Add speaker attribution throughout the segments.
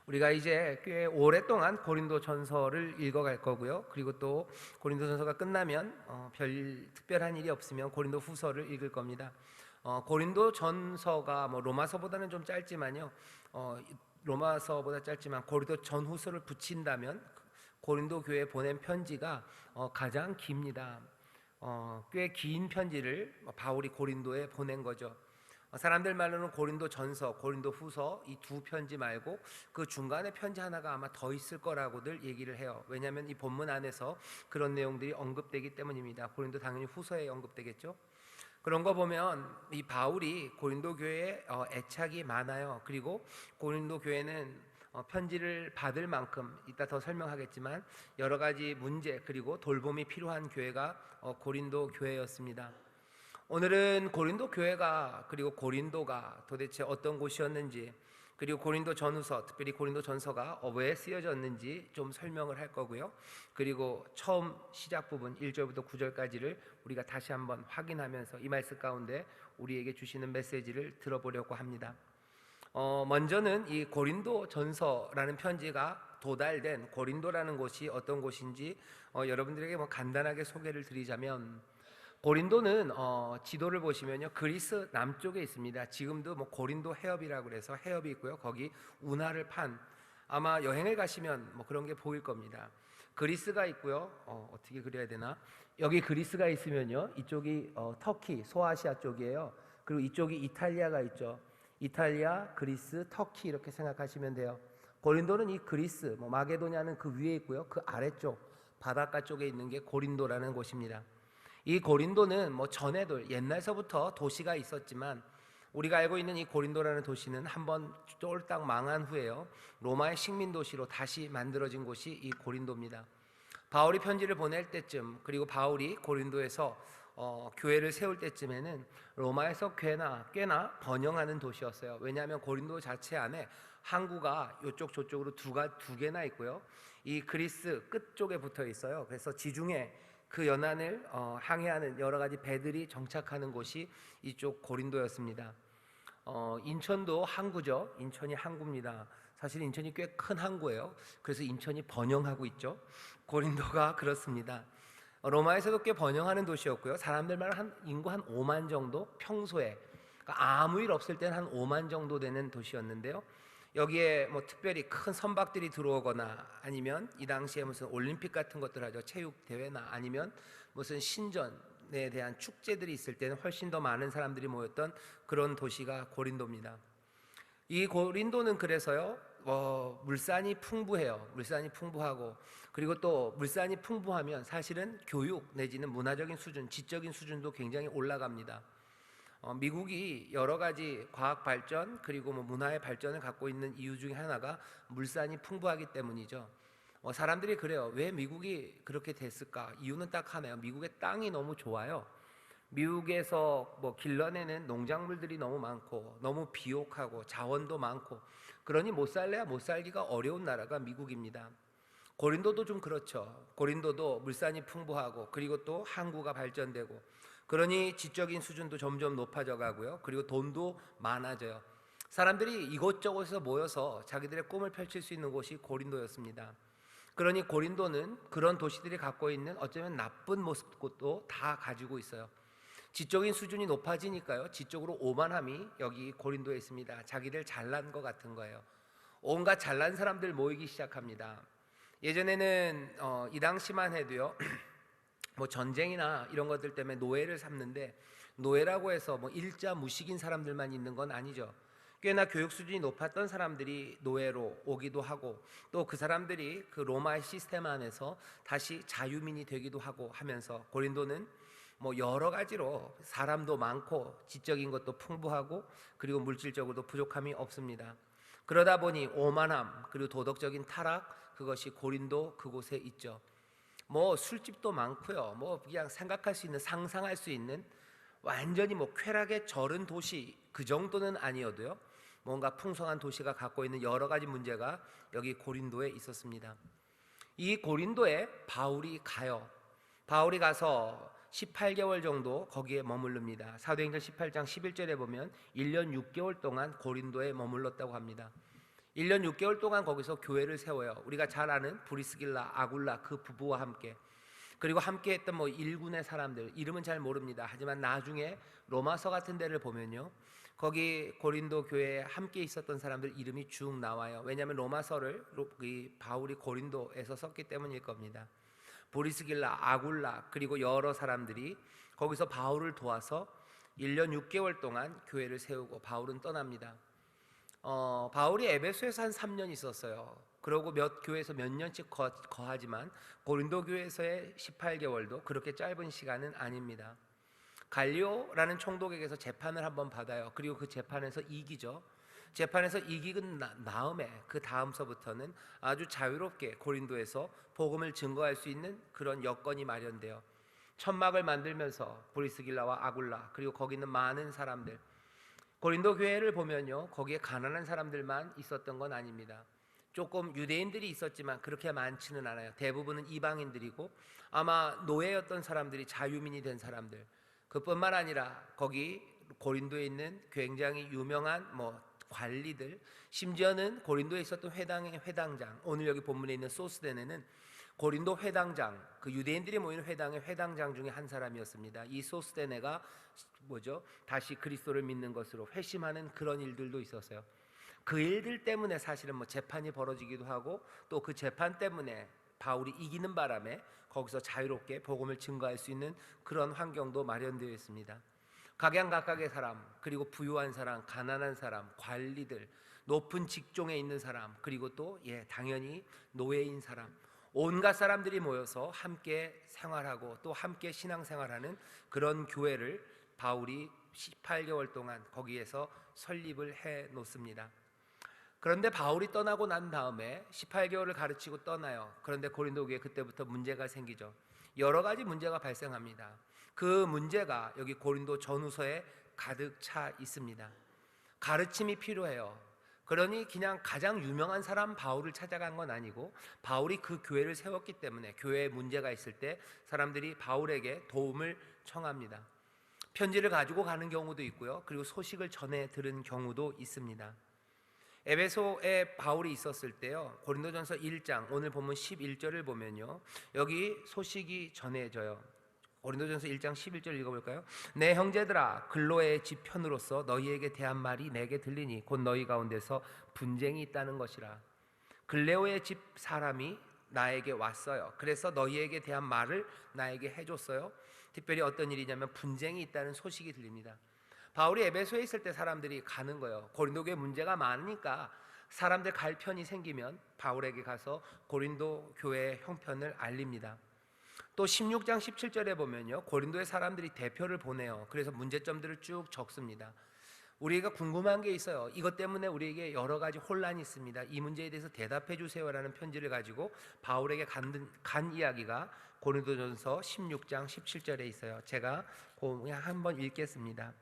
Speaker 1: 우리가 이제 꽤 오랫동안 고린도 전서를 읽어갈 거고요. 그리고 또 고린도 전서가 끝나면 별 특별한 일이 없으면 고린도 후서를 읽을 겁니다. 고린도 전서가 뭐 로마서보다는 좀 짧지만요. 로마서보다 짧지만 고린도 전후서를 붙인다면 고린도 교회에 보낸 편지가 가장 깁니다. 꽤 긴 편지를 바울이 고린도에 보낸 거죠. 사람들 말로는 고린도 전서, 고린도 후서 이 두 편지 말고 그 중간에 편지 하나가 아마 더 있을 거라고들 얘기를 해요. 왜냐하면 이 본문 안에서 그런 내용들이 언급되기 때문입니다. 고린도 당연히 후서에 언급되겠죠. 그런 거 보면 이 바울이 고린도 교회에 애착이 많아요. 그리고 고린도 교회는 편지를 받을 만큼 이따 더 설명하겠지만 여러 가지 문제 그리고 돌봄이 필요한 교회가 고린도 교회였습니다. 오늘은 고린도 교회가 그리고 고린도가 도대체 어떤 곳이었는지, 그리고 고린도 전후서, 특별히 고린도 전서가 왜 쓰여졌는지 좀 설명을 할 거고요. 그리고 처음 시작 부분 1절부터 9절까지를 우리가 다시 한번 확인하면서 이 말씀 가운데 우리에게 주시는 메시지를 들어보려고 합니다. 먼저는 이 고린도 전서라는 편지가 도달된 고린도라는 곳이 어떤 곳인지 여러분들에게 간단하게 소개를 드리자면, 고린도는 지도를 보시면요, 그리스 남쪽에 있습니다. 지금도 고린도 해협이라고 그래서 해협이 있고요. 거기 운하를 판, 아마 여행을 가시면 그런 게 보일 겁니다. 그리스가 있고요. 어떻게 그려야 되나? 여기 그리스가 있으면요, 이쪽이 터키, 소아시아 쪽이에요. 그리고 이쪽이 이탈리아가 있죠. 이탈리아, 그리스, 터키 이렇게 생각하시면 돼요. 고린도는 이 그리스, 마게도냐는 그 위에 있고요. 그 아래쪽 바닷가 쪽에 있는 게 고린도라는 곳입니다. 이 고린도는 전에도 옛날서부터 도시가 있었지만, 우리가 알고 있는 이 고린도라는 도시는 한번 쫄딱 망한 후에요, 로마의 식민 도시로 다시 만들어진 곳이 이 고린도입니다. 바울이 편지를 보낼 때쯤, 그리고 바울이 고린도에서 교회를 세울 때쯤에는 로마에서 꽤나 번영하는 도시였어요. 왜냐하면 고린도 자체 안에 항구가 이쪽 저쪽으로 두 개나 있고요, 이 그리스 끝쪽에 붙어 있어요. 그래서 지중해 그 연안을 항해하는 여러 가지 배들이 정착하는 곳이 이쪽 고린도였습니다. 인천도 항구죠. 인천이 항구입니다. 사실 인천이 꽤 큰 항구예요. 그래서 인천이 번영하고 있죠. 고린도가 그렇습니다. 로마에서도 꽤 번영하는 도시였고요. 사람들 말 한 인구 한 5만 정도, 평소에 그러니까 아무 일 없을 때는 한 5만 정도 되는 도시였는데요. 여기에 특별히 큰 선박들이 들어오거나, 아니면 이 당시에 무슨 올림픽 같은 것들 하죠. 체육 대회나 아니면 무슨 신전에 대한 축제들이 있을 때는 훨씬 더 많은 사람들이 모였던 그런 도시가 고린도입니다. 이 고린도는 그래서요, 물산이 풍부해요. 물산이 풍부하고, 그리고 또 물산이 풍부하면 사실은 교육 내지는 문화적인 수준, 지적인 수준도 굉장히 올라갑니다. 미국이 여러 가지 과학 발전 그리고 문화의 발전을 갖고 있는 이유 중에 하나가 물산이 풍부하기 때문이죠. 사람들이 그래요. 왜 미국이 그렇게 됐을까? 이유는 딱 하나예요. 미국의 땅이 너무 좋아요. 미국에서 길러내는 농작물들이 너무 많고 너무 비옥하고 자원도 많고, 그러니 못 살래야 못 살기가 어려운 나라가 미국입니다. 고린도도 좀 그렇죠. 고린도도 물산이 풍부하고 그리고 또 항구가 발전되고, 그러니 지적인 수준도 점점 높아져 가고요. 그리고 돈도 많아져요. 사람들이 이곳저곳에서 모여서 자기들의 꿈을 펼칠 수 있는 곳이 고린도였습니다. 그러니 고린도는 그런 도시들이 갖고 있는 어쩌면 나쁜 모습도 다 가지고 있어요. 지적인 수준이 높아지니까요, 지적으로 오만함이 여기 고린도에 있습니다. 자기들 잘난 것 같은 거예요. 온갖 잘난 사람들 모이기 시작합니다. 예전에는 이 당시만 해도요, 전쟁이나 이런 것들 때문에 노예를 삼는데, 노예라고 해서 일자 무식인 사람들만 있는 건 아니죠. 꽤나 교육 수준이 높았던 사람들이 노예로 오기도 하고, 또 그 사람들이 그 로마의 시스템 안에서 다시 자유민이 되기도 하고 하면서, 고린도는 여러 가지로 사람도 많고 지적인 것도 풍부하고 그리고 물질적으로도 부족함이 없습니다. 그러다 보니 오만함 그리고 도덕적인 타락, 그것이 고린도 그곳에 있죠. 술집도 많고요. 그냥 생각할 수 있는, 상상할 수 있는 완전히 쾌락에 절은 도시 그 정도는 아니어도요, 뭔가 풍성한 도시가 갖고 있는 여러 가지 문제가 여기 고린도에 있었습니다. 이 고린도에 바울이 가요. 바울이 가서 18개월 정도 거기에 머무릅니다. 사도행전 18장 11절에 보면 1년 6개월 동안 고린도에 머물렀다고 합니다. 1년 6개월 동안 거기서 교회를 세워요. 우리가 잘 아는 브리스길라, 아굴라 그 부부와 함께, 그리고 함께 했던 뭐 일군의 사람들, 이름은 잘 모릅니다. 하지만 나중에 로마서 같은 데를 보면요, 거기 고린도 교회에 함께 있었던 사람들 이름이 쭉 나와요. 왜냐하면 로마서를 바울이 고린도에서 썼기 때문일 겁니다. 브리스길라, 아굴라 그리고 여러 사람들이 거기서 바울을 도와서 1년 6개월 동안 교회를 세우고 바울은 떠납니다. 바울이 에베소에서 한 3년 있었어요. 그러고 몇 교회에서 몇 년씩 거하지만 고린도 교회에서의 18개월도 그렇게 짧은 시간은 아닙니다. 갈리오라는 총독에게서 재판을 한번 받아요. 그리고 그 재판에서 이기죠. 재판에서 이기는 다음에 그 다음서부터는 아주 자유롭게 고린도에서 복음을 증거할 수 있는 그런 여건이 마련돼요. 천막을 만들면서 브리스길라와 아굴라 그리고 거기 있는 많은 사람들, 고린도 교회를 보면요, 거기에 가난한 사람들만 있었던 건 아닙니다. 조금 유대인들이 있었지만 그렇게 많지는 않아요. 대부분은 이방인들이고 아마 노예였던 사람들이 자유민이 된 사람들, 그뿐만 아니라 거기 고린도에 있는 굉장히 유명한 관리들, 심지어는 고린도에 있었던 회당의 회당장, 오늘 여기 본문에 있는 소스데네는 고린도 회당장, 그 유대인들이 모이는 회당의 회당장 중에 한 사람이었습니다. 이 소스데네가 다시 그리스도를 믿는 것으로 회심하는 그런 일들도 있었어요. 그 일들 때문에 사실은 재판이 벌어지기도 하고, 또 그 재판 때문에 바울이 이기는 바람에 거기서 자유롭게 복음을 증거할 수 있는 그런 환경도 마련되어 있습니다. 각양각각의 사람, 그리고 부유한 사람, 가난한 사람, 관리들, 높은 직종에 있는 사람, 그리고 또 당연히 노예인 사람, 온갖 사람들이 모여서 함께 생활하고 또 함께 신앙생활하는 그런 교회를 바울이 18개월 동안 거기에서 설립을 해 놓습니다. 그런데 바울이 떠나고 난 다음에 18개월을 가르치고 떠나요. 그런데 고린도 교회에 그때부터 문제가 생기죠. 여러 가지 문제가 발생합니다. 그 문제가 여기 고린도 전후서에 가득 차 있습니다. 가르침이 필요해요. 그러니 그냥 가장 유명한 사람 바울을 찾아간 건 아니고, 바울이 그 교회를 세웠기 때문에 교회에 문제가 있을 때 사람들이 바울에게 도움을 청합니다. 편지를 가지고 가는 경우도 있고요, 그리고 소식을 전해 들은 경우도 있습니다. 에베소에 바울이 있었을 때요, 고린도전서 1장 오늘 본문 11절을 보면요, 여기 소식이 전해져요. 고린도전서 1장 11절 읽어볼까요? 내 형제들아, 글로의 집 편으로서 너희에게 대한 말이 내게 들리니 곧 너희 가운데서 분쟁이 있다는 것이라. 글레오의 집 사람이 나에게 왔어요. 그래서 너희에게 대한 말을 나에게 해줬어요. 특별히 어떤 일이냐면 분쟁이 있다는 소식이 들립니다. 바울이 에베소에 있을 때 사람들이 가는 거예요. 고린도 교회 문제가 많으니까 사람들 갈 편이 생기면 바울에게 가서 고린도 교회의 형편을 알립니다. 또 16장 17절에 보면요, 고린도의 사람들이 대표를 보내요. 그래서 문제점들을 쭉 적습니다. 우리가 궁금한 게 있어요. 이것 때문에 우리에게 여러 가지 혼란이 있습니다. 이 문제에 대해서 대답해 주세요라는 편지를 가지고 바울에게 간 이야기가 고린도전서 16장 17절에 있어요. 제가 그냥 한번 읽겠습니다.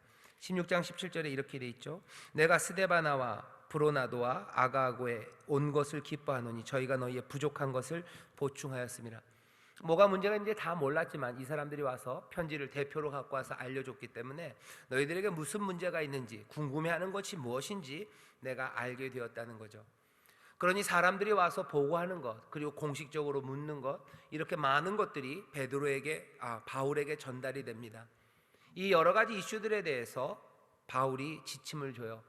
Speaker 1: 16장 17절에 이렇게 돼 있죠. 내가 스데바나와 브로나도와 아가고에 온 것을 기뻐하노니 저희가 너희의 부족한 것을 보충하였습니다. 뭐가 문제가 있는지 다 몰랐지만 이 사람들이 와서 편지를 대표로 갖고 와서 알려줬기 때문에 너희들에게 무슨 문제가 있는지, 궁금해하는 것이 무엇인지 내가 알게 되었다는 거죠. 그러니 사람들이 와서 보고하는 것, 그리고 공식적으로 묻는 것, 이렇게 많은 것들이 바울에게 전달이 됩니다. 이 여러 가지 이슈들에 대해서 바울이 지침을 줘요.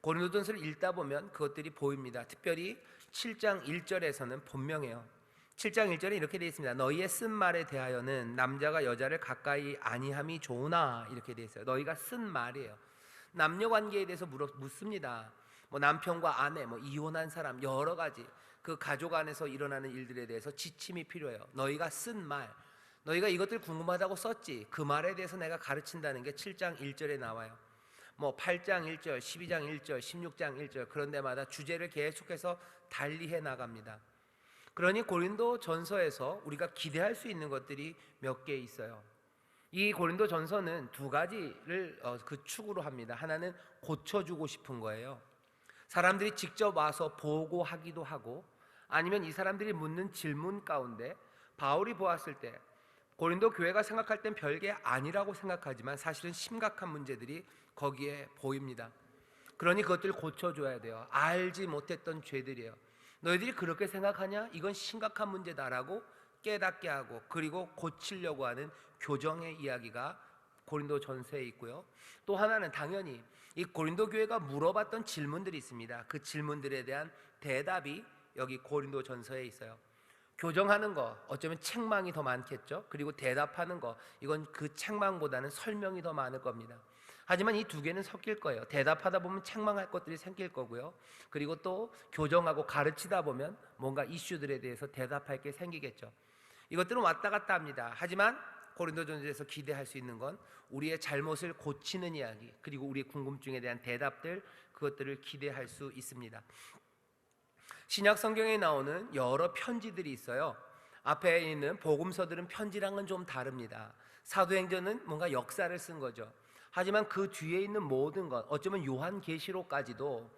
Speaker 1: 고린도전서를 읽다 보면 그것들이 보입니다. 특별히 7장 1절에서는 분명해요. 7장 1절에 이렇게 되어 있습니다. 너희의 쓴 말에 대하여는 남자가 여자를 가까이 아니함이 좋으나, 이렇게 되어 있어요. 너희가 쓴 말이에요. 남녀 관계에 대해서 묻습니다. 남편과 아내, 이혼한 사람, 여러 가지 그 가족 안에서 일어나는 일들에 대해서 지침이 필요해요. 너희가 쓴 말, 너희가 이것들 궁금하다고 썼지, 그 말에 대해서 내가 가르친다는 게 7장 1절에 나와요. 8장 1절, 12장 1절, 16장 1절, 그런 데마다 주제를 계속해서 달리해 나갑니다. 그러니 고린도 전서에서 우리가 기대할 수 있는 것들이 몇 개 있어요. 이 고린도 전서는 두 가지를 그 축으로 합니다. 하나는 고쳐주고 싶은 거예요. 사람들이 직접 와서 보고하기도 하고, 아니면 이 사람들이 묻는 질문 가운데 바울이 보았을 때 고린도 교회가 생각할 땐 별게 아니라고 생각하지만 사실은 심각한 문제들이 거기에 보입니다. 그러니 그것들을 고쳐줘야 돼요. 알지 못했던 죄들이에요. 너희들이 그렇게 생각하냐? 이건 심각한 문제다라고 깨닫게 하고, 그리고 고치려고 하는 교정의 이야기가 고린도 전서에 있고요. 또 하나는 당연히 이 고린도 교회가 물어봤던 질문들이 있습니다. 그 질문들에 대한 대답이 여기 고린도 전서에 있어요. 교정하는 거 어쩌면 책망이 더 많겠죠. 그리고 대답하는 거, 이건 그 책망보다는 설명이 더 많을 겁니다. 하지만 이 두 개는 섞일 거예요. 대답하다 보면 책망할 것들이 생길 거고요. 그리고 또 교정하고 가르치다 보면 뭔가 이슈들에 대해서 대답할 게 생기겠죠. 이것들은 왔다 갔다 합니다. 하지만 고린도전서에서 기대할 수 있는 건 우리의 잘못을 고치는 이야기, 그리고 우리의 궁금증에 대한 대답들, 그것들을 기대할 수 있습니다. 신약 성경에 나오는 여러 편지들이 있어요. 앞에 있는 복음서들은 편지랑은 좀 다릅니다. 사도행전은 뭔가 역사를 쓴 거죠. 하지만 그 뒤에 있는 모든 것, 어쩌면 요한계시록까지도,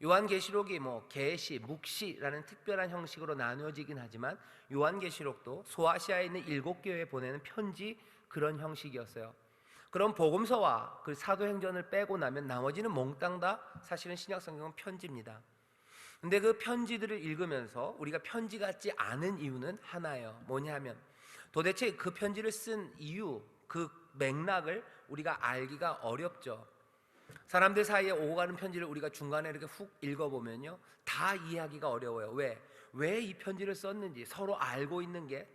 Speaker 1: 요한계시록이 계시, 묵시라는 특별한 형식으로 나누어지긴 하지만 요한계시록도 소아시아에 있는 7교회에 보내는 편지, 그런 형식이었어요. 그럼 복음서와 그 사도행전을 빼고 나면 나머지는 몽땅 다 사실은 신약 성경은 편지입니다. 근데 그 편지들을 읽으면서 우리가 편지 같지 않은 이유는 하나예요. 뭐냐면 도대체 그 편지를 쓴 이유, 그 맥락을 우리가 알기가 어렵죠. 사람들 사이에 오고 가는 편지를 우리가 중간에 이렇게 훅 읽어보면요, 다 이해하기가 어려워요. 왜 이 편지를 썼는지, 서로 알고 있는 게,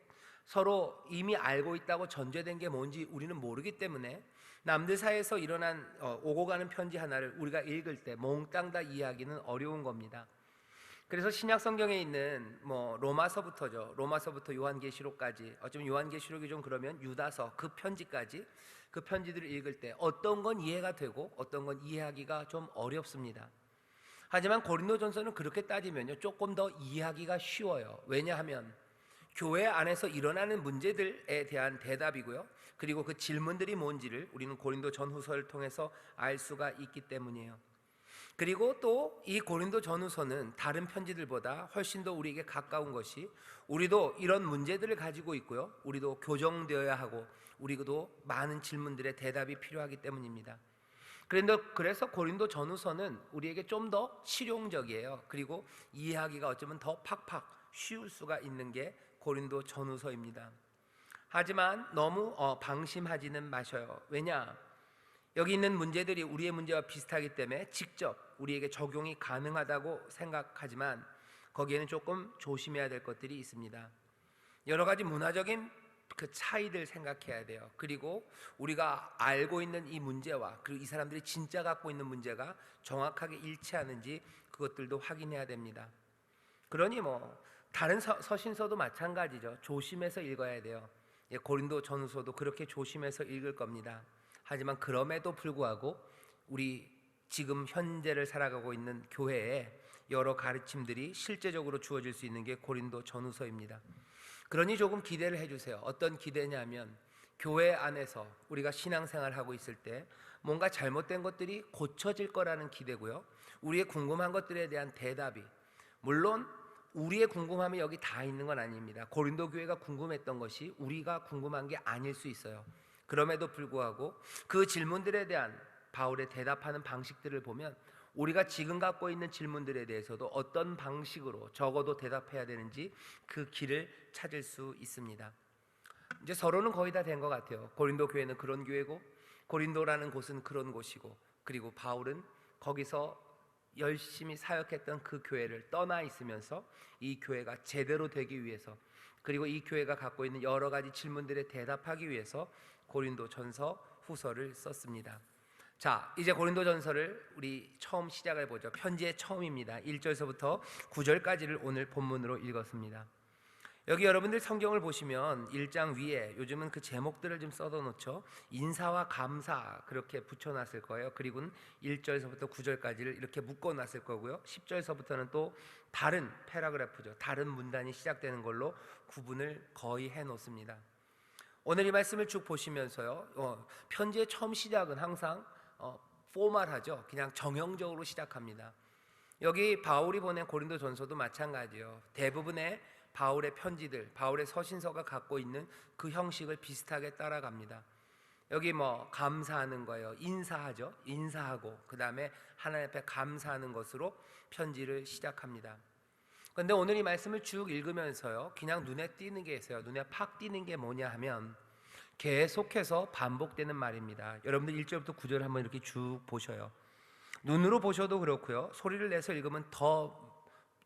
Speaker 1: 서로 이미 알고 있다고 전제된 게 뭔지 우리는 모르기 때문에 남들 사이에서 일어난 오고 가는 편지 하나를 우리가 읽을 때 몽땅 다 이해하기는 어려운 겁니다. 그래서 신약 성경에 있는 로마서부터죠. 로마서부터 요한계시록까지, 어쩌면 요한계시록이 좀 그러면 유다서, 그 편지까지, 그 편지들을 읽을 때 어떤 건 이해가 되고 어떤 건 이해하기가 좀 어렵습니다. 하지만 고린도전서는 그렇게 따지면요, 조금 더 이해하기가 쉬워요. 왜냐하면 교회 안에서 일어나는 문제들에 대한 대답이고요, 그리고 그 질문들이 뭔지를 우리는 고린도 전후서를 통해서 알 수가 있기 때문이에요. 그리고 또 이 고린도 전후서는 다른 편지들보다 훨씬 더 우리에게 가까운 것이, 우리도 이런 문제들을 가지고 있고요, 우리도 교정되어야 하고 우리도 많은 질문들의 대답이 필요하기 때문입니다. 그래서 고린도 전후서는 우리에게 좀 더 실용적이에요. 그리고 이해하기가 어쩌면 더 팍팍 쉬울 수가 있는 게 고린도 전후서입니다. 하지만 너무 방심하지는 마셔요. 왜냐? 여기 있는 문제들이 우리의 문제와 비슷하기 때문에 직접 우리에게 적용이 가능하다고 생각하지만 거기에는 조금 조심해야 될 것들이 있습니다. 여러 가지 문화적인 그 차이들 생각해야 돼요. 그리고 우리가 알고 있는 이 문제와 그리고 이 사람들이 진짜 갖고 있는 문제가 정확하게 일치하는지 그것들도 확인해야 됩니다. 그러니 다른 서신서도 마찬가지죠. 조심해서 읽어야 돼요. 고린도 전후서도 그렇게 조심해서 읽을 겁니다. 하지만 그럼에도 불구하고 우리 지금 현재를 살아가고 있는 교회에 여러 가르침들이 실제적으로 주어질 수 있는 게 고린도 전후서입니다. 그러니 조금 기대를 해주세요. 어떤 기대냐면 교회 안에서 우리가 신앙생활하고 있을 때 뭔가 잘못된 것들이 고쳐질 거라는 기대고요, 우리의 궁금한 것들에 대한 대답이, 물론 우리의 궁금함이 여기 다 있는 건 아닙니다. 고린도 교회가 궁금했던 것이 우리가 궁금한 게 아닐 수 있어요. 그럼에도 불구하고 그 질문들에 대한 바울의 대답하는 방식들을 보면 우리가 지금 갖고 있는 질문들에 대해서도 어떤 방식으로 적어도 대답해야 되는지 그 길을 찾을 수 있습니다. 이제 서로는 거의 다 된 것 같아요. 고린도 교회는 그런 교회고, 고린도라는 곳은 그런 곳이고, 그리고 바울은 거기서 열심히 사역했던 그 교회를 떠나 있으면서 이 교회가 제대로 되기 위해서, 그리고 이 교회가 갖고 있는 여러 가지 질문들에 대답하기 위해서 고린도 전서 후서를 썼습니다. 자, 이제 고린도 전서를 우리 처음 시작을 보죠. 편지의 처음입니다. 1절서부터 9절까지를 오늘 본문으로 읽었습니다. 여기 여러분들 성경을 보시면 1장 위에 요즘은 그 제목들을 좀 써둬 놓죠. 인사와 감사 그렇게 붙여놨을 거예요. 그리고는 1절서부터 9절까지를 이렇게 묶어놨을 거고요, 10절서부터는 또 다른 패러그래프죠, 다른 문단이 시작되는 걸로 구분을 거의 해놓습니다. 오늘 이 말씀을 쭉 보시면서요, 편지의 처음 시작은 항상 포멀하죠. 그냥 정형적으로 시작합니다. 여기 바울이 보낸 고린도 전서도 마찬가지예요. 대부분의 바울의 편지들, 바울의 서신서가 갖고 있는 그 형식을 비슷하게 따라갑니다. 여기 뭐 감사하는 거예요. 인사하죠. 인사하고 그 다음에 하나님 앞에 감사하는 것으로 편지를 시작합니다. 그런데 오늘 이 말씀을 쭉 읽으면서요, 그냥 눈에 띄는 게 있어요. 눈에 팍 띄는 게 뭐냐 하면 계속해서 반복되는 말입니다. 여러분들 1절부터 9절 한번 이렇게 쭉 보셔요. 눈으로 보셔도 그렇고요, 소리를 내서 읽으면 더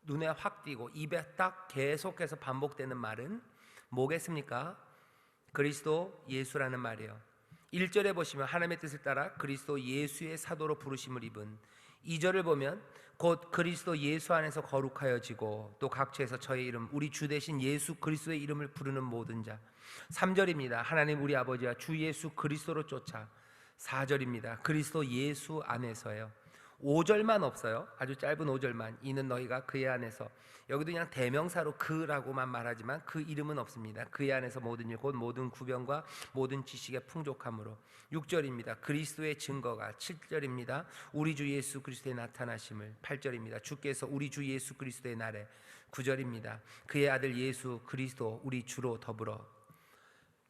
Speaker 1: 눈에 확 띄고 입에 딱 계속해서 반복되는 말은 뭐겠습니까? 그리스도 예수라는 말이에요. 1절에 보시면 하나님의 뜻을 따라 그리스도 예수의 사도로 부르심을 입은, 2절을 보면 곧 그리스도 예수 안에서 거룩하여지고 또 각처에서 저의 이름 우리 주 대신 예수 그리스도의 이름을 부르는 모든 자, 3절입니다. 하나님 우리 아버지와 주 예수 그리스도로 쫓아, 4절입니다. 그리스도 예수 안에서요. 5절만 없어요. 아주 짧은 5절만. 이는 너희가 그의 안에서, 여기도 그냥 대명사로 그라고만 말하지만 그 이름은 없습니다. 그의 안에서 모든 일 곧 모든 구변과 모든 지식의 풍족함으로. 6절입니다. 그리스도의 증거가. 7절입니다. 우리 주 예수 그리스도의 나타나심을. 8절입니다. 주께서 우리 주 예수 그리스도의 날에. 9절입니다. 그의 아들 예수 그리스도 우리 주로 더불어.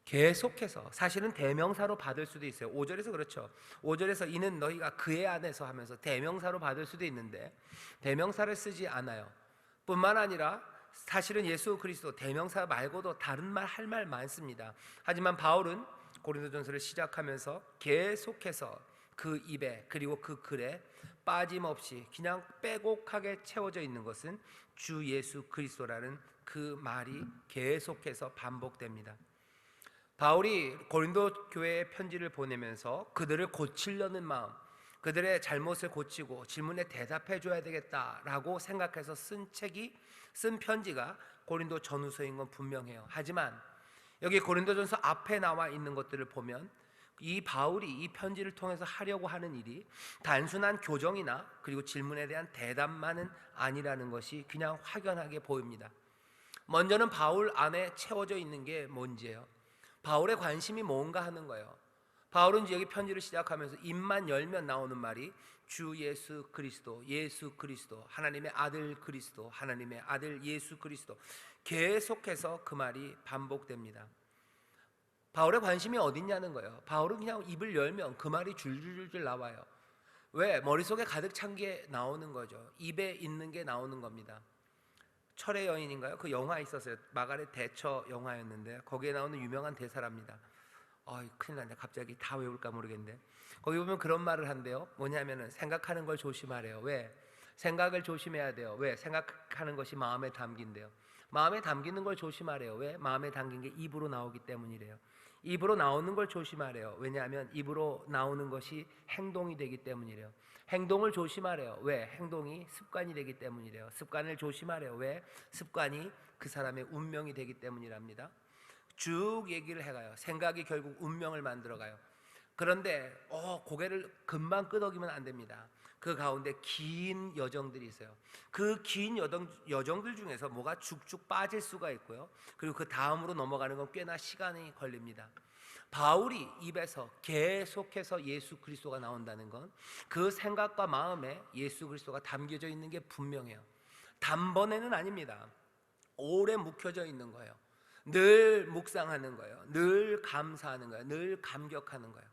Speaker 1: 계속해서, 사실은 대명사로 받을 수도 있어요. 5절에서 그렇죠. 5절에서 이는 너희가 그의 안에서 하면서 대명사로 받을 수도 있는데 대명사를 쓰지 않아요. 뿐만 아니라 사실은 예수 그리스도 대명사 말고도 다른 말 할 말 많습니다. 하지만 바울은 고린도전서를 시작하면서 계속해서 그 입에 그리고 그 글에 빠짐없이 그냥 빼곡하게 채워져 있는 것은 주 예수 그리스도라는 그 말이 계속해서 반복됩니다. 바울이 고린도 교회에 편지를 보내면서 그들을 고치려는 마음, 그들의 잘못을 고치고 질문에 대답해 줘야 되겠다라고 생각해서 쓴 편지가 고린도 전후서인 건 분명해요. 하지만 여기 고린도전서 앞에 나와 있는 것들을 보면 이 바울이 이 편지를 통해서 하려고 하는 일이 단순한 교정이나 그리고 질문에 대한 대답만은 아니라는 것이 그냥 확연하게 보입니다. 먼저는 바울 안에 채워져 있는 게 뭔지예요. 바울의 관심이 뭔가 하는 거예요. 바울은 여기 편지를 시작하면서 입만 열면 나오는 말이 주 예수 그리스도, 예수 그리스도, 하나님의 아들 그리스도, 하나님의 아들 예수 그리스도, 계속해서 그 말이 반복됩니다. 바울의 관심이 어딨냐는 거예요. 바울은 그냥 입을 열면 그 말이 줄줄줄 나와요. 왜? 머릿속에 가득 찬 게 나오는 거죠. 입에 있는 게 나오는 겁니다. 철의 여인인가요? 그 영화 있었어요. 마가렛 대처 영화였는데 거기에 나오는 유명한 대사랍니다. 큰일 났네. 갑자기 다 외울까 모르겠는데 거기 보면 그런 말을 한대요. 뭐냐면은 생각하는 걸 조심하래요. 왜? 생각을 조심해야 돼요. 왜? 생각하는 것이 마음에 담긴대요. 마음에 담기는 걸 조심하래요. 왜? 마음에 담긴 게 입으로 나오기 때문이래요. 입으로 나오는 걸 조심하래요. 왜냐하면 입으로 나오는 것이 행동이 되기 때문이래요. 행동을 조심하래요. 왜? 행동이 습관이 되기 때문이래요. 습관을 조심하래요. 왜? 습관이 그 사람의 운명이 되기 때문이랍니다. 쭉 얘기를 해가요. 생각이 결국 운명을 만들어가요. 그런데 고개를 금방 끄덕이면 안 됩니다. 그 가운데 긴 여정들이 있어요. 그 긴 여정들 중에서 뭐가 쭉쭉 빠질 수가 있고요. 그리고 그 다음으로 넘어가는 건 꽤나 시간이 걸립니다. 바울이 입에서 계속해서 예수 그리스도가 나온다는 건 그 생각과 마음에 예수 그리스도가 담겨져 있는 게 분명해요. 단번에는 아닙니다. 오래 묵혀져 있는 거예요. 늘 묵상하는 거예요. 늘 감사하는 거예요. 늘 감격하는 거예요.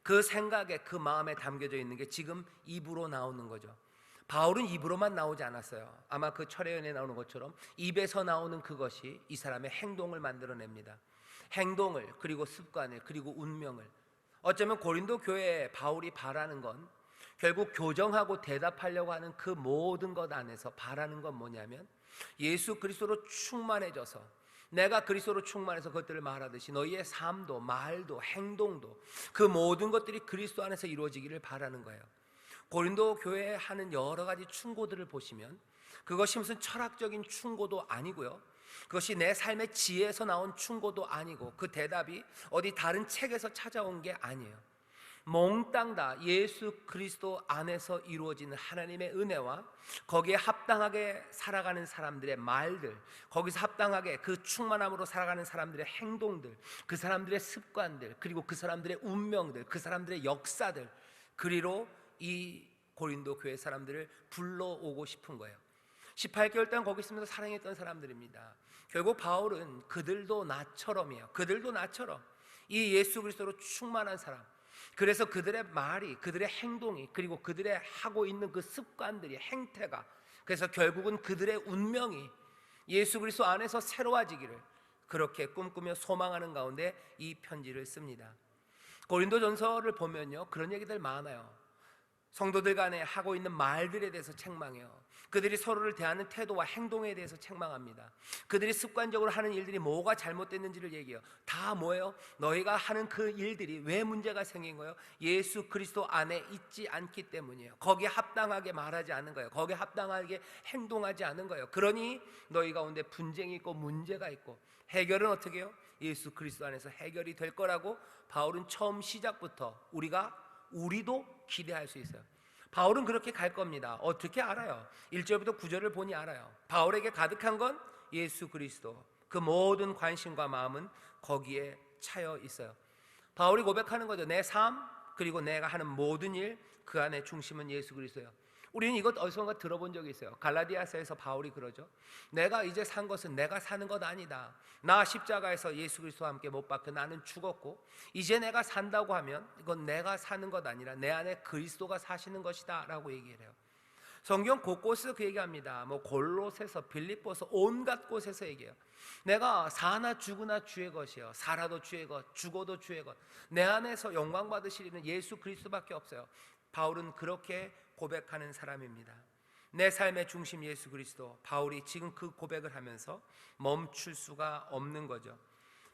Speaker 1: 그 생각에 그 마음에 담겨져 있는 게 지금 입으로 나오는 거죠. 바울은 입으로만 나오지 않았어요. 아마 그 철의 연에 나오는 것처럼 입에서 나오는 그것이 이 사람의 행동을 만들어냅니다. 행동을, 그리고 습관을, 그리고 운명을. 어쩌면 고린도 교회에 바울이 바라는 건 결국 교정하고 대답하려고 하는 그 모든 것 안에서 바라는 건 뭐냐면 예수 그리스도로 충만해져서, 내가 그리스도로 충만해서 그것들을 말하듯이 너희의 삶도 말도 행동도 그 모든 것들이 그리스도 안에서 이루어지기를 바라는 거예요. 고린도 교회에 하는 여러 가지 충고들을 보시면 그것이 무슨 철학적인 충고도 아니고요, 그것이 내 삶의 지혜에서 나온 충고도 아니고, 그 대답이 어디 다른 책에서 찾아온 게 아니에요. 몽땅 다 예수 그리스도 안에서 이루어지는 하나님의 은혜와 거기에 합당하게 살아가는 사람들의 말들, 거기서 합당하게 그 충만함으로 살아가는 사람들의 행동들, 그 사람들의 습관들, 그리고 그 사람들의 운명들, 그 사람들의 역사들, 그리로 이 고린도 교회 사람들을 불러오고 싶은 거예요. 18개월 동안 거기 있으면서 사랑했던 사람들입니다. 결국 바울은 그들도 나처럼이에요. 그들도 나처럼 이 예수 그리스도로 충만한 사람. 그래서 그들의 말이, 그들의 행동이, 그리고 그들의 하고 있는 그 습관들이, 행태가, 그래서 결국은 그들의 운명이 예수 그리스도 안에서 새로워지기를 그렇게 꿈꾸며 소망하는 가운데 이 편지를 씁니다. 고린도전서를 보면요, 그런 얘기들 많아요. 성도들 간에 하고 있는 말들에 대해서 책망해요. 그들이 서로를 대하는 태도와 행동에 대해서 책망합니다. 그들이 습관적으로 하는 일들이 뭐가 잘못됐는지를 얘기해요. 다 뭐예요? 너희가 하는 그 일들이 왜 문제가 생긴 거예요? 예수 그리스도 안에 있지 않기 때문이에요. 거기에 합당하게 말하지 않은 거예요. 거기에 합당하게 행동하지 않은 거예요. 그러니 너희 가운데 분쟁이 있고 문제가 있고, 해결은 어떻게 해요? 예수 그리스도 안에서 해결이 될 거라고 바울은 처음 시작부터 우리도 기대할 수 있어요. 바울은 그렇게 갈 겁니다. 어떻게 알아요? 1절부터 9절을 보니 알아요. 바울에게 가득한 건 예수 그리스도, 그 모든 관심과 마음은 거기에 차여 있어요. 바울이 고백하는 거죠. 내 삶, 그리고 내가 하는 모든 일, 그 안에 중심은 예수 그리스도예요. 우리는 이것 어디선가 들어본 적이 있어요. 갈라디아서에서 바울이 그러죠. 내가 이제 산 것은 내가 사는 것 아니다. 나 십자가에서 예수 그리스도와 함께 못 박혀 나는 죽었고, 이제 내가 산다고 하면 이건 내가 사는 것 아니라 내 안에 그리스도가 사시는 것이다 라고 얘기를 해요. 성경 곳곳에서 그 얘기합니다. 뭐 골로새서, 빌립보서, 온갖 곳에서 얘기해요. 내가 사나 죽으나 주의 것이요, 살아도 주의 것, 죽어도 주의 것. 내 안에서 영광 받으시리는 예수 그리스도밖에 없어요. 바울은 그렇게 고백하는 사람입니다. 내 삶의 중심 예수 그리스도. 바울이 지금 그 고백을 하면서 멈출 수가 없는 거죠.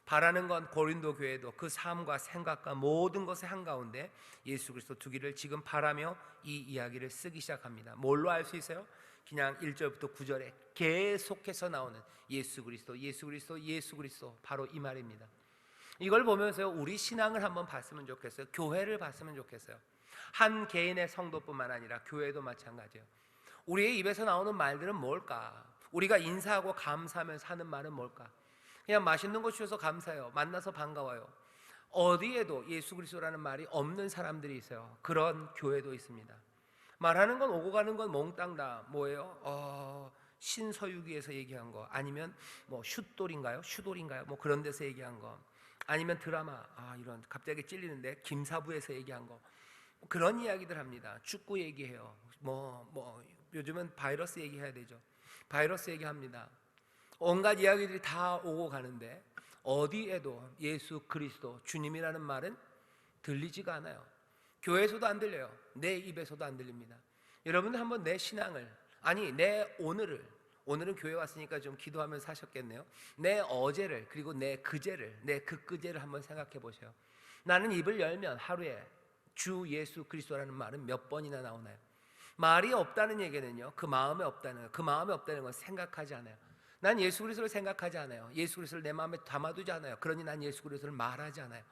Speaker 1: 바라는 건 고린도 교회도 그 삶과 생각과 모든 것의 한가운데 예수 그리스도 두기를 지금 바라며 이 이야기를 쓰기 시작합니다. 뭘로 알 수 있어요? 그냥 1절부터 9절에 계속해서 나오는 예수 그리스도, 예수 그리스도, 예수 그리스도, 바로 이 말입니다. 이걸 보면서 우리 신앙을 한번 봤으면 좋겠어요. 교회를 봤으면 좋겠어요. 한 개인의 성도뿐만 아니라 교회도 마찬가지예요. 우리의 입에서 나오는 말들은 뭘까? 우리가 인사하고 감사하면서 하는 말은 뭘까? 그냥 맛있는 거 주셔서 감사해요. 만나서 반가워요. 어디에도 예수 그리스도라는 말이 없는 사람들이 있어요. 그런 교회도 있습니다. 말하는 건 오고 가는 건 몽땅 다 뭐예요? 신서유기에서 얘기한 거, 아니면 뭐 슈돌인가요? 뭐 그런 데서 얘기한 거, 아니면 드라마, 이런 갑자기 찔리는데 김사부에서 얘기한 거, 그런 이야기들 합니다. 축구 얘기해요. 요즘은 바이러스 얘기해야 되죠. 바이러스 얘기합니다. 온갖 이야기들이 다 오고 가는데 어디에도 예수 그리스도 주님이라는 말은 들리지가 않아요. 교회에서도 안 들려요. 내 입에서도 안 들립니다. 여러분들 한번 내 신앙을, 내 오늘은 교회 왔으니까 좀 기도하면서 사셨겠네요. 내 어제를, 그리고 내 그제를, 내 그제를 한번 생각해 보세요. 나는 입을 열면 하루에 주 예수 그리스도라는 말은 몇 번이나 나오나요? 말이 없다는 얘기는요, 그 마음에 없다는 거예요. 그 마음에 없다는 건 생각하지 않아요. 난 예수 그리스도를 생각하지 않아요. 예수 그리스도를 내 마음에 담아두지 않아요. 그러니 난 예수 그리스도를 말하지 않아요.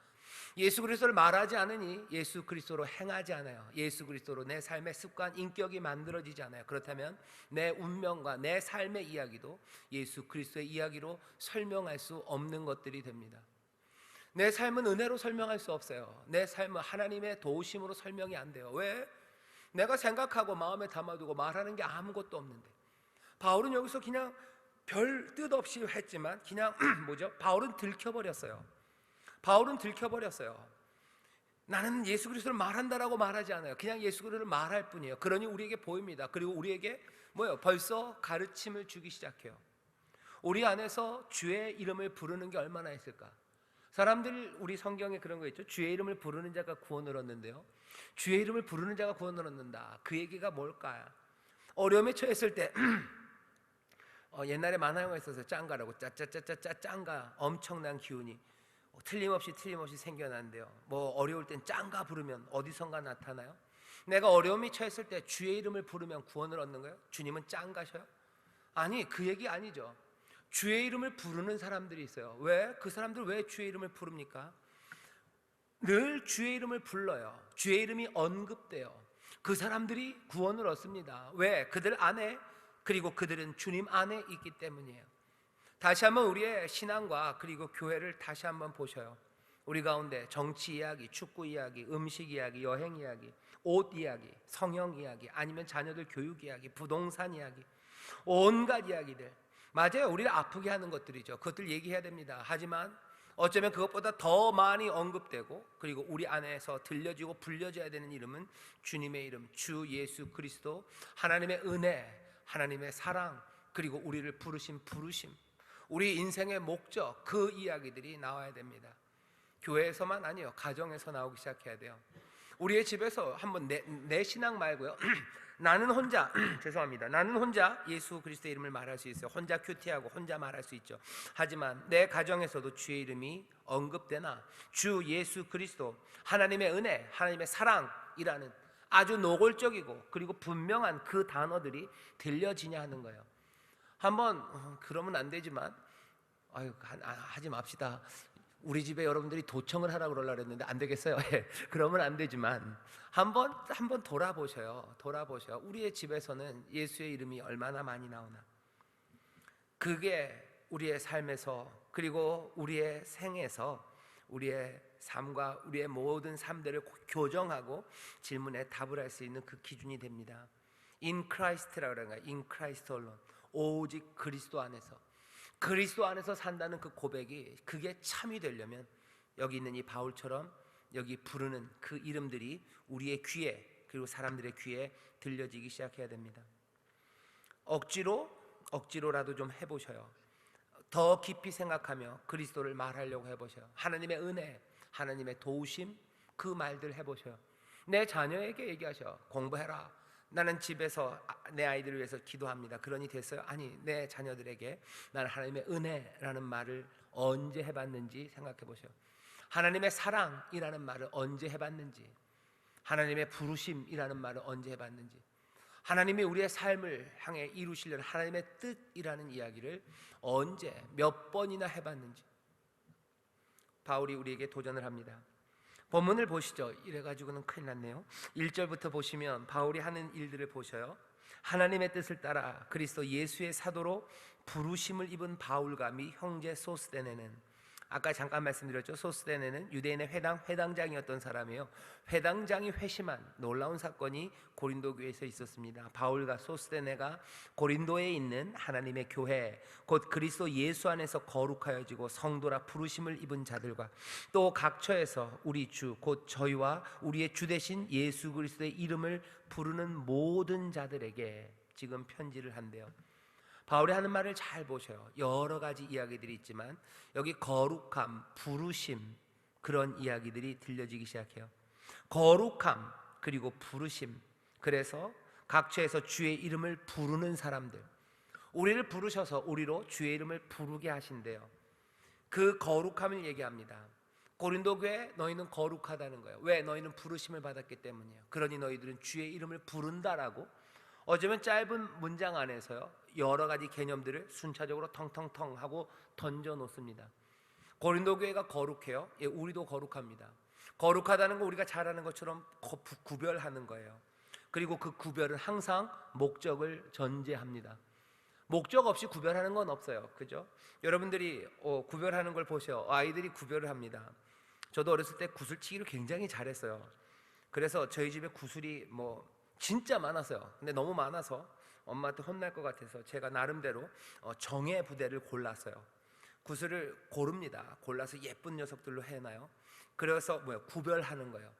Speaker 1: 예수 그리스도를 말하지 않으니 예수 그리스도로 행하지 않아요. 예수 그리스도로 내 삶의 습관, 인격이 만들어지지 않아요. 그렇다면 내 운명과 내 삶의 이야기도 예수 그리스도의 이야기로 설명할 수 없는 것들이 됩니다. 내 삶은 은혜로 설명할 수 없어요. 내 삶은 하나님의 도우심으로 설명이 안 돼요. 왜? 내가 생각하고 마음에 담아두고 말하는 게 아무것도 없는데. 바울은 여기서 그냥 별 뜻 없이 했지만 그냥 바울은 들켜버렸어요. 나는 예수 그리스도를 말한다라고 말하지 않아요. 그냥 예수 그리스도를 말할 뿐이에요. 그러니 우리에게 보입니다. 그리고 우리에게 벌써 가르침을 주기 시작해요. 우리 안에서 주의 이름을 부르는 게 얼마나 있을까? 사람들, 우리 성경에 그런 거 있죠. 주의 이름을 부르는 자가 구원을 얻는데요, 주의 이름을 부르는 자가 구원을 얻는다. 그 얘기가 뭘까요? 어려움에 처했을 때 옛날에 만화 영화 있어서 짱가라고, 짜짜짜짜짜 짱가, 엄청난 기운이 틀림없이 생겨난대요. 어려울 땐 짱가 부르면 어디선가 나타나요. 내가 어려움이 처했을 때 주의 이름을 부르면 구원을 얻는 거예요? 주님은 짱가셔요? 아니, 그 얘기 아니죠. 주의 이름을 부르는 사람들이 있어요. 왜? 그 사람들 왜 주의 이름을 부릅니까? 늘 주의 이름을 불러요. 주의 이름이 언급돼요. 그 사람들이 구원을 얻습니다. 왜? 그들 안에, 그리고 그들은 주님 안에 있기 때문이에요. 다시 한번 우리의 신앙과 그리고 교회를 다시 한번 보셔요. 우리 가운데 정치 이야기, 축구 이야기, 음식 이야기, 여행 이야기, 옷 이야기, 성형 이야기, 아니면 자녀들 교육 이야기, 부동산 이야기, 온갖 이야기들, 맞아요. 우리를 아프게 하는 것들이죠. 그것들 얘기해야 됩니다. 하지만 어쩌면 그것보다 더 많이 언급되고 그리고 우리 안에서 들려지고 불려져야 되는 이름은 주님의 이름, 주 예수 그리스도, 하나님의 은혜, 하나님의 사랑, 그리고 우리를 부르신 부르심, 우리 인생의 목적, 그 이야기들이 나와야 됩니다. 교회에서만 아니요, 가정에서 나오기 시작해야 돼요. 우리의 집에서 한번 내 신앙 말고요 나는 혼자 죄송합니다. 나는 혼자 예수 그리스도의 이름을 말할 수 있어요. 혼자 큐티하고 혼자 말할 수 있죠. 하지만 내 가정에서도 주의 이름이 언급되나 주 예수 그리스도, 하나님의 은혜, 하나님의 사랑이라는 아주 노골적이고 그리고 분명한 그 단어들이 들려지냐 하는 거예요. 한번 그러면 안 되지만 하지 맙시다. 우리 집에 여러분들이 도청을 하라고 그러려고 했는데 안 되겠어요. 그러면 안 되지만 한번 돌아보셔요. 우리의 집에서는 예수의 이름이 얼마나 많이 나오나. 그게 우리의 삶에서 그리고 우리의 생에서 우리의 삶과 우리의 모든 삶들을 교정하고 질문에 답을 할 수 있는 그 기준이 됩니다. In Christ라고 그러는 거예요. In Christ alone. 오직 그리스도 안에서 산다는 그 고백이, 그게 참이 되려면 여기 있는 이 바울처럼 여기 부르는 그 이름들이 우리의 귀에 그리고 사람들의 귀에 들려지기 시작해야 됩니다. 억지로라도 좀 해보셔요. 더 깊이 생각하며 그리스도를 말하려고 해보셔요. 하나님의 은혜, 하나님의 도우심, 그 말들 해보셔요. 내 자녀에게 얘기하셔. 공부해라. 나는 집에서 내 아이들을 위해서 기도합니다. 그러니 됐어요? 아니, 내 자녀들에게 나는 하나님의 은혜라는 말을 언제 해봤는지 생각해 보세요. 하나님의 사랑이라는 말을 언제 해봤는지, 하나님의 부르심이라는 말을 언제 해봤는지, 하나님이 우리의 삶을 향해 이루시려는 하나님의 뜻이라는 이야기를 언제 몇 번이나 해봤는지. 바울이 우리에게 도전을 합니다. 본문을 보시죠. 이래가지고는 큰일 났네요. 1절부터 보시면 바울이 하는 일들을 보셔요. 하나님의 뜻을 따라 그리스도 예수의 사도로 부르심을 입은 바울과 미 형제 소스데네는, 아까 잠깐 말씀드렸죠. 소스데네는 유대인의 회당장이었던 사람이에요. 회당장이 회심한 놀라운 사건이 고린도 교회에서 있었습니다. 바울과 소스데네가 고린도에 있는 하나님의 교회, 곧 그리스도 예수 안에서 거룩하여지고 성도라 부르심을 입은 자들과 또 각처에서 우리 주 곧 저희와 우리의 주 되신 예수 그리스도의 이름을 부르는 모든 자들에게 지금 편지를 한대요. 바울이 하는 말을 잘 보셔요. 여러 가지 이야기들이 있지만 여기 거룩함, 부르심, 그런 이야기들이 들려지기 시작해요. 거룩함 그리고 부르심. 그래서 각처에서 주의 이름을 부르는 사람들, 우리를 부르셔서 우리로 주의 이름을 부르게 하신대요. 그 거룩함을 얘기합니다. 고린도 교회, 너희는 거룩하다는 거예요. 왜? 너희는 부르심을 받았기 때문이에요. 그러니 너희들은 주의 이름을 부른다라고 어쩌면 짧은 문장 안에서요 여러 가지 개념들을 순차적으로 텅텅텅 하고 던져 놓습니다. 고린도 교회가 거룩해요. 예, 우리도 거룩합니다. 거룩하다는 거 우리가 잘하는 것처럼 구별하는 거예요. 그리고 그 구별은 항상 목적을 전제합니다. 목적 없이 구별하는 건 없어요. 그죠? 여러분들이 구별하는 걸 보셔. 아이들이 구별을 합니다. 저도 어렸을 때 구슬치기를 굉장히 잘했어요. 그래서 저희 집에 구슬이 진짜 많았어요. 근데 너무 많아서 엄마한테 혼날 것 같아서 제가 나름대로 정예 부대를 골랐어요. 구슬을 고릅니다. 골라서 예쁜 녀석들로 해놔요. 그래서 구별하는 거예요.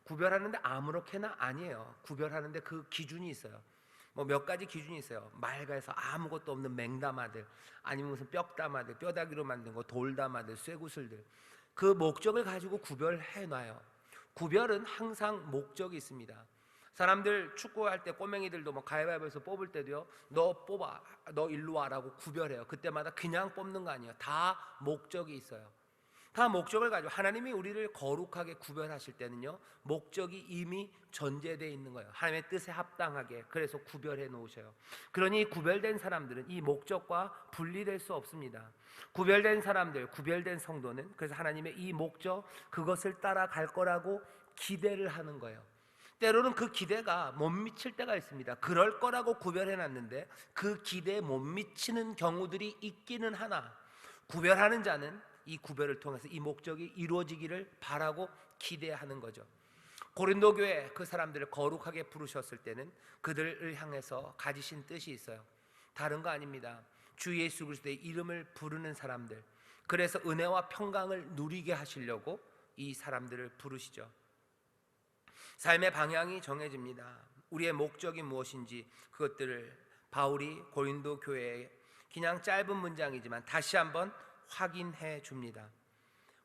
Speaker 1: 구별하는데 아무렇게나 아니에요. 구별하는데 그 기준이 있어요. 몇 가지 기준이 있어요. 맑아서 아무것도 없는 맹담아들, 아니면 무슨 뼈담아들, 뼈다귀로 만든 거, 돌담아들, 쇠구슬들, 그 목적을 가지고 구별해놔요. 구별은 항상 목적이 있습니다. 사람들 축구할 때 꼬맹이들도 가위바위보에서 뽑을 때도요, 너 뽑아, 너 일로 와라고 구별해요. 그때마다 그냥 뽑는 거 아니에요. 다 목적이 있어요. 다 목적을 가지고 하나님이 우리를 거룩하게 구별하실 때는요, 목적이 이미 전제되어 있는 거예요. 하나님의 뜻에 합당하게. 그래서 구별해 놓으셔요. 그러니 구별된 사람들은 이 목적과 분리될 수 없습니다. 구별된 사람들, 구별된 성도는 그래서 하나님의 이 목적, 그것을 따라갈 거라고 기대를 하는 거예요. 때로는 그 기대가 못 미칠 때가 있습니다. 그럴 거라고 구별해 놨는데 그 기대에 못 미치는 경우들이 있기는 하나, 구별하는 자는 이 구별을 통해서 이 목적이 이루어지기를 바라고 기대하는 거죠. 고린도 교회 그 사람들을 거룩하게 부르셨을 때는 그들을 향해서 가지신 뜻이 있어요. 다른 거 아닙니다. 주 예수 그리스도의 이름을 부르는 사람들, 그래서 은혜와 평강을 누리게 하시려고 이 사람들을 부르시죠. 삶의 방향이 정해집니다. 우리의 목적이 무엇인지 그것들을 바울이 고린도 교회에 그냥 짧은 문장이지만 다시 한번 확인해 줍니다.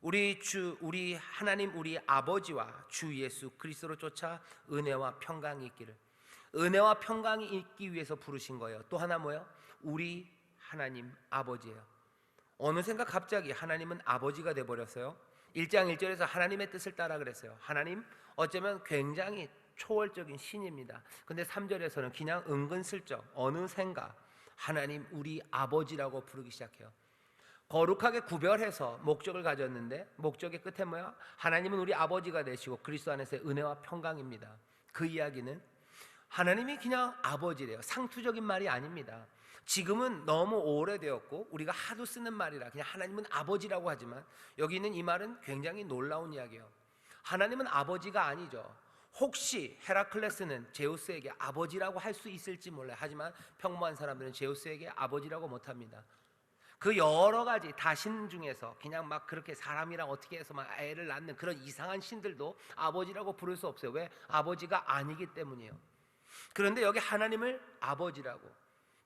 Speaker 1: 우리 하나님 우리 아버지와 주 예수 그리스도로 쫓아 은혜와 평강이 있기를. 은혜와 평강이 있기 위해서 부르신 거예요. 또 하나 뭐예요? 우리 하나님 아버지예요. 어느샌가 갑자기 하나님은 아버지가 돼버렸어요. 1장 1절에서 하나님의 뜻을 따라 그랬어요. 하나님 어쩌면 굉장히 초월적인 신입니다. 근데 3절에서는 그냥 은근슬쩍 어느샌가 하나님 우리 아버지라고 부르기 시작해요. 거룩하게 구별해서 목적을 가졌는데 목적의 끝에 뭐야? 하나님은 우리 아버지가 되시고 그리스도 안에서의 은혜와 평강입니다. 그 이야기는 하나님이 그냥 아버지래요. 상투적인 말이 아닙니다. 지금은 너무 오래되었고 우리가 하도 쓰는 말이라 그냥 하나님은 아버지라고 하지만 여기 있는 이 말은 굉장히 놀라운 이야기예요. 하나님은 아버지가 아니죠. 혹시 헤라클레스는 제우스에게 아버지라고 할 수 있을지 몰라요. 하지만 평범한 사람들은 제우스에게 아버지라고 못합니다. 그 여러 가지 다신 중에서 그냥 막 그렇게 사람이랑 어떻게 해서 막 애를 낳는 그런 이상한 신들도 아버지라고 부를 수 없어요. 왜? 아버지가 아니기 때문이에요. 그런데 여기 하나님을 아버지라고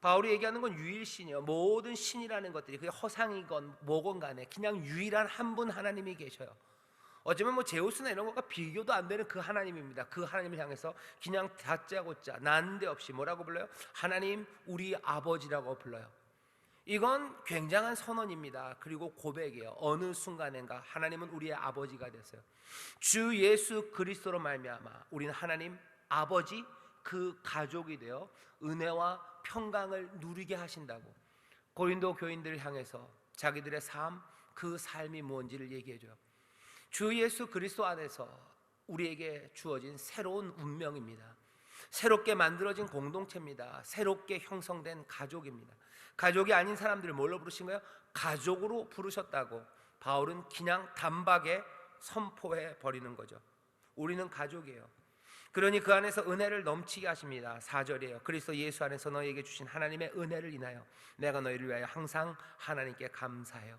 Speaker 1: 바울이 얘기하는 건 유일신이에요. 모든 신이라는 것들이 그게 허상이건 뭐건 간에 그냥 유일한 한 분 하나님이 계셔요. 어쩌면 뭐 제우스나 이런 것과 비교도 안 되는 그 하나님입니다. 그 하나님을 향해서 그냥 다짜고짜 난데없이 뭐라고 불러요? 하나님 우리 아버지라고 불러요. 이건 굉장한 선언입니다. 그리고 고백이에요. 어느 순간인가 하나님은 우리의 아버지가 됐어요. 주 예수 그리스도로 말미암아 우리는 하나님 아버지 그 가족이 되어 은혜와 평강을 누리게 하신다고 고린도 교인들을 향해서 자기들의 삶, 그 삶이 뭔지를 얘기해줘요. 주 예수 그리스도 안에서 우리에게 주어진 새로운 운명입니다. 새롭게 만들어진 공동체입니다. 새롭게 형성된 가족입니다. 가족이 아닌 사람들을 뭘로 부르신 거예요? 가족으로 부르셨다고 바울은 그냥 단박에 선포해 버리는 거죠. 우리는 가족이에요. 그러니 그 안에서 은혜를 넘치게 하십니다. 4절이에요. 그리스도 예수 안에서 너희에게 주신 하나님의 은혜를 인하여 내가 너희를 위하여 항상 하나님께 감사해요.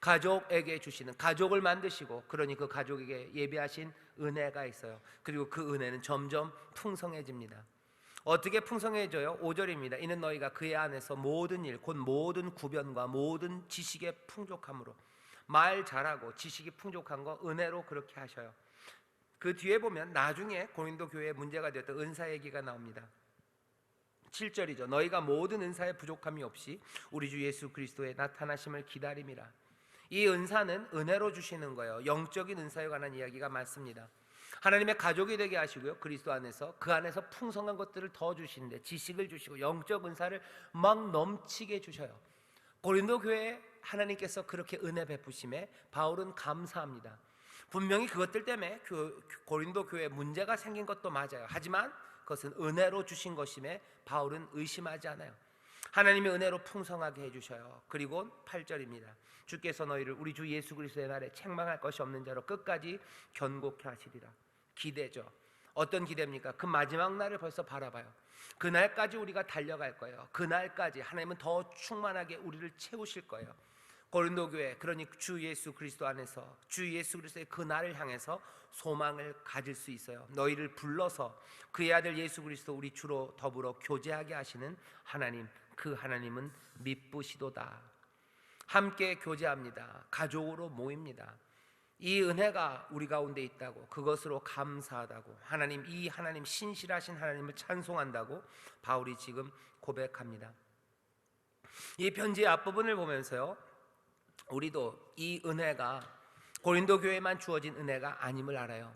Speaker 1: 가족에게 주시는, 가족을 만드시고 그러니 그 가족에게 예비하신 은혜가 있어요. 그리고 그 은혜는 점점 풍성해집니다. 어떻게 풍성해져요? 5절입니다. 이는 너희가 그의 안에서 모든 일 곧 모든 구변과 모든 지식의 풍족함으로, 말 잘하고 지식이 풍족한 거 은혜로 그렇게 하셔요. 그 뒤에 보면 나중에 고린도 교회에 문제가 되었던 은사 얘기가 나옵니다. 7절이죠. 너희가 모든 은사에 부족함이 없이 우리 주 예수 그리스도의 나타나심을 기다림이라. 이 은사는 은혜로 주시는 거예요. 영적인 은사에 관한 이야기가 많습니다. 하나님의 가족이 되게 하시고요. 그리스도 안에서 그 안에서 풍성한 것들을 더 주시는데 지식을 주시고 영적 은사를 막 넘치게 주셔요. 고린도 교회에 하나님께서 그렇게 은혜 베푸심에 바울은 감사합니다. 분명히 그것들 때문에 고린도 교회에 문제가 생긴 것도 맞아요. 하지만 그것은 은혜로 주신 것임에 바울은 의심하지 않아요. 하나님의 은혜로 풍성하게 해주셔요. 그리고 8절입니다. 주께서 너희를 우리 주 예수 그리스도의 날에 책망할 것이 없는 자로 끝까지 견고케 하시리라. 기대죠. 어떤 기대입니까? 그 마지막 날을 벌써 바라봐요. 그날까지 우리가 달려갈 거예요. 그날까지 하나님은 더 충만하게 우리를 채우실 거예요. 고린도 교회, 그러니 주 예수 그리스도 안에서 주 예수 그리스도의 그 날을 향해서 소망을 가질 수 있어요. 너희를 불러서 그의 아들 예수 그리스도 우리 주로 더불어 교제하게 하시는 하나님, 그 하나님은 미쁘시도다. 함께 교제합니다. 가족으로 모입니다. 이 은혜가 우리 가운데 있다고, 그것으로 감사하다고, 하나님, 이 하나님, 신실하신 하나님을 찬송한다고 바울이 지금 고백합니다. 이 편지의 앞부분을 보면서요, 우리도 이 은혜가 고린도 교회만 주어진 은혜가 아님을 알아요.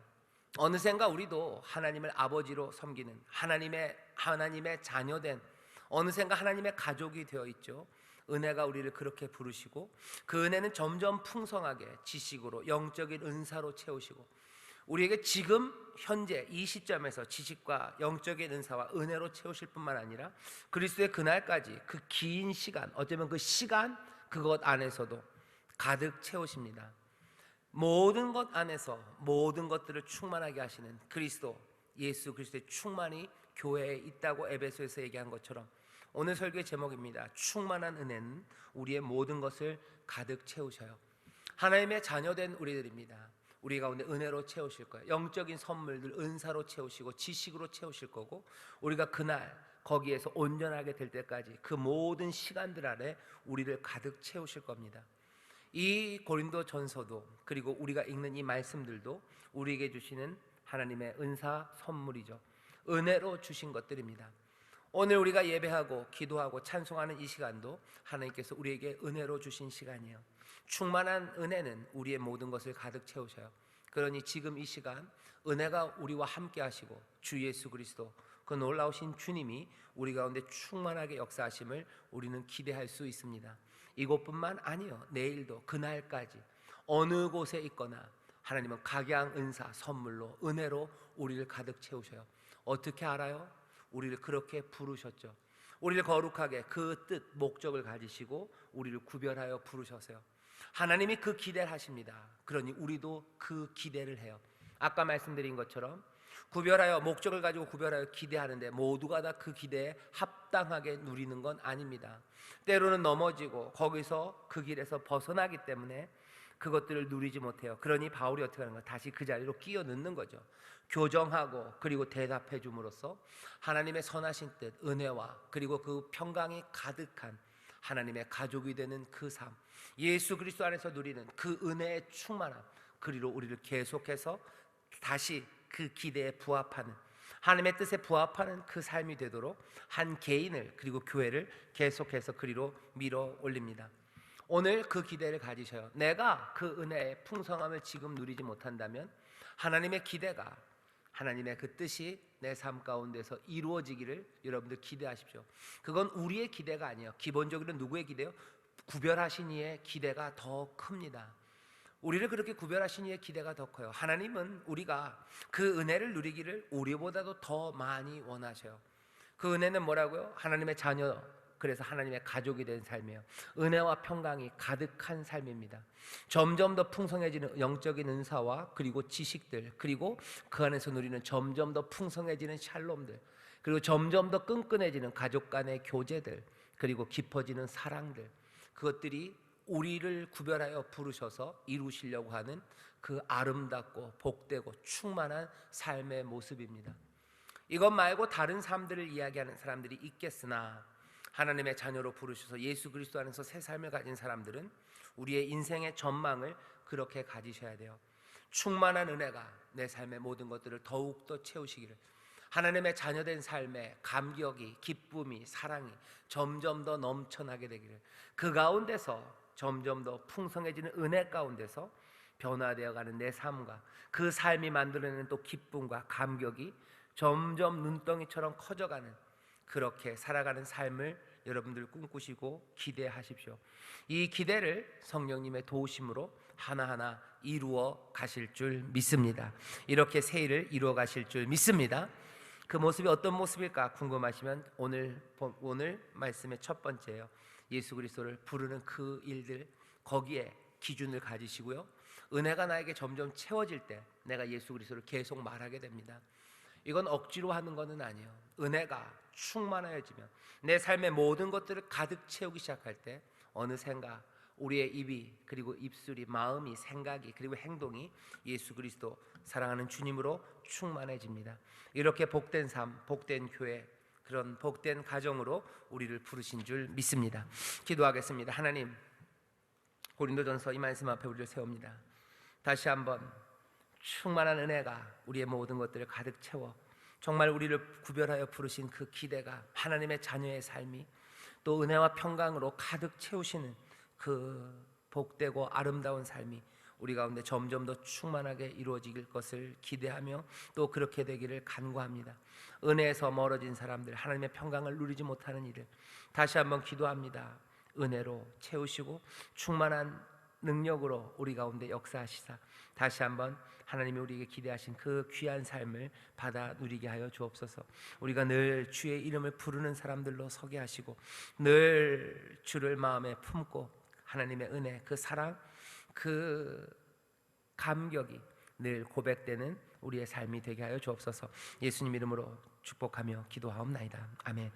Speaker 1: 어느샌가 우리도 하나님을 아버지로 섬기는 하나님의 자녀된, 어느샌가 하나님의 가족이 되어 있죠. 은혜가 우리를 그렇게 부르시고 그 은혜는 점점 풍성하게 지식으로, 영적인 은사로 채우시고 우리에게 지금 현재 이 시점에서 지식과 영적인 은사와 은혜로 채우실 뿐만 아니라 그리스도의 그날까지 그 긴 시간, 어쩌면 그 시간 그것 안에서도 가득 채우십니다. 모든 것 안에서 모든 것들을 충만하게 하시는 그리스도, 예수 그리스도의 충만이 교회에 있다고 에베소에서 얘기한 것처럼 오늘 설교의 제목입니다. 충만한 은혜는 우리의 모든 것을 가득 채우셔요. 하나님의 자녀된 우리들입니다. 우리 가운데 은혜로 채우실 거예요. 영적인 선물들 은사로 채우시고 지식으로 채우실 거고, 우리가 그날 거기에서 온전하게 될 때까지 그 모든 시간들 안에 우리를 가득 채우실 겁니다. 이 고린도 전서도, 그리고 우리가 읽는 이 말씀들도 우리에게 주시는 하나님의 은사 선물이죠. 은혜로 주신 것들입니다. 오늘 우리가 예배하고 기도하고 찬송하는 이 시간도 하나님께서 우리에게 은혜로 주신 시간이에요. 충만한 은혜는 우리의 모든 것을 가득 채우셔요. 그러니 지금 이 시간 은혜가 우리와 함께 하시고 주 예수 그리스도, 그 놀라우신 주님이 우리 가운데 충만하게 역사하심을 우리는 기대할 수 있습니다. 이곳뿐만 아니요, 내일도 그날까지 어느 곳에 있거나 하나님은 각양 은사 선물로 은혜로 우리를 가득 채우셔요. 어떻게 알아요? 우리를 그렇게 부르셨죠. 우리를 거룩하게 그 뜻, 목적을 가지시고 우리를 구별하여 부르셨어요. 하나님이 그 기대를 하십니다. 그러니 우리도 그 기대를 해요. 아까 말씀드린 것처럼 구별하여, 목적을 가지고 구별하여 기대하는데 모두가 다 그 기대에 합당하게 누리는 건 아닙니다. 때로는 넘어지고 거기서 그 길에서 벗어나기 때문에 그것들을 누리지 못해요. 그러니 바울이 어떻게 하는 거예요? 다시 그 자리로 끼어 넣는 거죠. 교정하고 그리고 대답해 줌으로써 하나님의 선하신 뜻, 은혜와 그리고 그 평강이 가득한 하나님의 가족이 되는 그 삶, 예수 그리스도 안에서 누리는 그 은혜의 충만함, 그리로 우리를 계속해서 다시 그 기대에 부합하는, 하나님의 뜻에 부합하는 그 삶이 되도록 한 개인을 그리고 교회를 계속해서 그리로 밀어 올립니다. 오늘 그 기대를 가지셔요. 내가 그 은혜의 풍성함을 지금 누리지 못한다면 하나님의 기대가, 하나님의 그 뜻이 내 삶 가운데서 이루어지기를 여러분들 기대하십시오. 그건 우리의 기대가 아니에요. 기본적으로 누구의 기대요? 구별하신 이의 기대가 더 큽니다. 우리를 그렇게 구별하신 이의 기대가 더 커요. 하나님은 우리가 그 은혜를 누리기를 우리보다도 더 많이 원하셔요. 그 은혜는 뭐라고요? 하나님의 자녀, 그래서 하나님의 가족이 된 삶이에요. 은혜와 평강이 가득한 삶입니다. 점점 더 풍성해지는 영적인 은사와 그리고 지식들, 그리고 그 안에서 누리는 점점 더 풍성해지는 샬롬들, 그리고 점점 더 끈끈해지는 가족 간의 교제들, 그리고 깊어지는 사랑들, 그것들이 우리를 구별하여 부르셔서 이루시려고 하는 그 아름답고 복되고 충만한 삶의 모습입니다. 이것 말고 다른 삶들을 이야기하는 사람들이 있겠으나 하나님의 자녀로 부르셔서 예수 그리스도 안에서 새 삶을 가진 사람들은 우리의 인생의 전망을 그렇게 가지셔야 돼요. 충만한 은혜가 내 삶의 모든 것들을 더욱더 채우시기를, 하나님의 자녀된 삶에 감격이, 기쁨이, 사랑이 점점 더 넘쳐나게 되기를, 그 가운데서 점점 더 풍성해지는 은혜 가운데서 변화되어가는 내 삶과 그 삶이 만들어내는 또 기쁨과 감격이 점점 눈덩이처럼 커져가는, 그렇게 살아가는 삶을 여러분들 꿈꾸시고 기대하십시오. 이 기대를 성령님의 도우심으로 하나하나 이루어 가실 줄 믿습니다. 이렇게 새 일을 이루어 가실 줄 믿습니다. 그 모습이 어떤 모습일까 궁금하시면 오늘 말씀의 첫 번째예요. 예수 그리스도를 부르는 그 일들, 거기에 기준을 가지시고요, 은혜가 나에게 점점 채워질 때 내가 예수 그리스도를 계속 말하게 됩니다. 이건 억지로 하는 것은 아니에요. 은혜가 충만해지면 내 삶의 모든 것들을 가득 채우기 시작할 때 어느샌가 우리의 입이, 그리고 입술이, 마음이, 생각이, 그리고 행동이 예수 그리스도 사랑하는 주님으로 충만해집니다. 이렇게 복된 삶, 복된 교회, 그런 복된 가정으로 우리를 부르신 줄 믿습니다. 기도하겠습니다. 하나님, 고린도전서 이 말씀 앞에 우리를 세웁니다. 다시 한번 충만한 은혜가 우리의 모든 것들을 가득 채워 정말 우리를 구별하여 부르신 그 기대가, 하나님의 자녀의 삶이 또 은혜와 평강으로 가득 채우시는 그 복되고 아름다운 삶이 우리 가운데 점점 더 충만하게 이루어질 것을 기대하며 또 그렇게 되기를 간구합니다. 은혜에서 멀어진 사람들, 하나님의 평강을 누리지 못하는 이들 다시 한번 기도합니다. 은혜로 채우시고 충만한 능력으로 우리 가운데 역사하시사 다시 한번 하나님이 우리에게 기대하신 그 귀한 삶을 받아 누리게 하여 주옵소서. 우리가 늘 주의 이름을 부르는 사람들로 서게 하시고 늘 주를 마음에 품고 하나님의 은혜, 그 사랑, 그 감격이 늘 고백되는 우리의 삶이 되게 하여 주옵소서. 예수님 이름으로 축복하며 기도하옵나이다. 아멘.